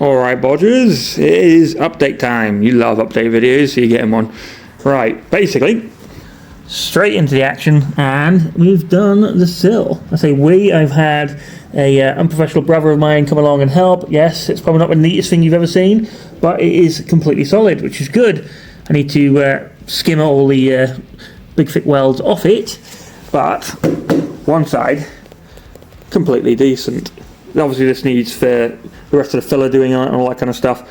Alright Bodgers, it is update time. You love update videos, so you're getting one. Right, basically, straight into the action, and we've done the sill. I say we, I've had a unprofessional brother of mine come along and help. Yes, it's probably not the neatest thing you've ever seen, but it is completely solid, which is good. I need to skim all the big thick welds off it, but one side, completely decent. Obviously this needs for the rest of the filler doing on it and all that kind of stuff,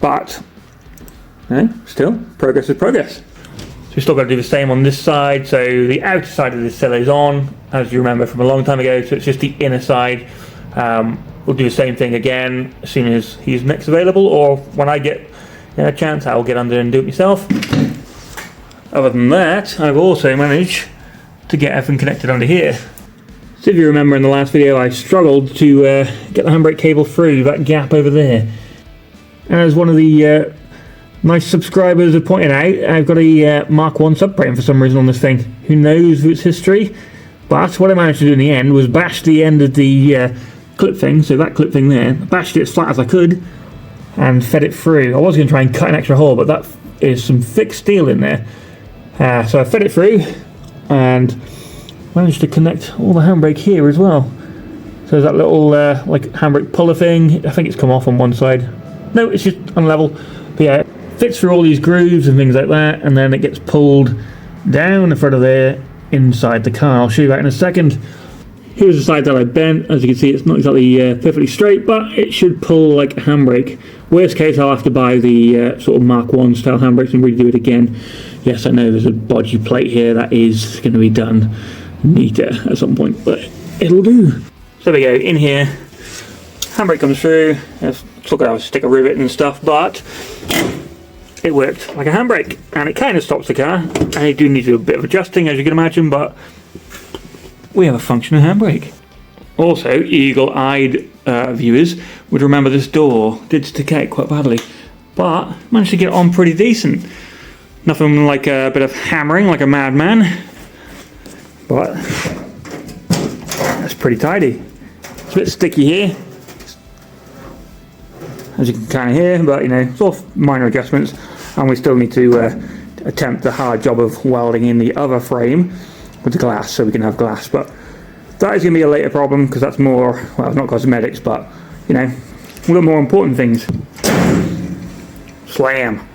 but still, progress is progress. So we've still got to do the same on this side. So the outer side of this sill is on, as you remember from a long time ago, so it's just the inner side. We'll do the same thing again as soon as he's next available, or when I get a chance I'll get under and do it myself. Other than that, I've also managed to get everything connected under here. So if you remember in the last video, I struggled to get the handbrake cable through that gap over there. And as one of the nice subscribers have pointed out, I've got a Mark 1 subframe for some reason on this thing. Who knows its history? But what I managed to do in the end was bash the end of the clip thing, so that clip thing there, bashed it as flat as I could and fed it through. I was going to try and cut an extra hole, but that is some thick steel in there. So I fed it through and managed to connect all the handbrake here as well. So there's that little like handbrake puller thing. I think it's come off on one side. No, it's just unlevel. But yeah, it fits through all these grooves and things like that, and then it gets pulled down the front of there inside the car. I'll show you that in a second. Here's the side that I bent. As you can see, it's not exactly perfectly straight, but it should pull like a handbrake. Worst case, I'll have to buy the sort of Mark 1 style handbrakes and redo it again. Yes, I know there's a Bodger plate here that is going to be done neater at some point, but it'll do. So there we go, in here, handbrake comes through. It's look like I stick a rivet and stuff, but it worked like a handbrake, and it kind of stops the car. I do need to do a bit of adjusting, as you can imagine, but we have a functioning handbrake. Also, eagle-eyed viewers would remember this door did stick out quite badly, but managed to get it on pretty decent. Nothing like a bit of hammering like a madman, but that's pretty tidy. It's a bit sticky here, as you can kind of hear, but it's all minor adjustments, and we still need to attempt the hard job of welding in the other frame with the glass so we can have glass, but that is going to be a later problem because that's more, well, it's not cosmetics, but we've got more important things. Slam.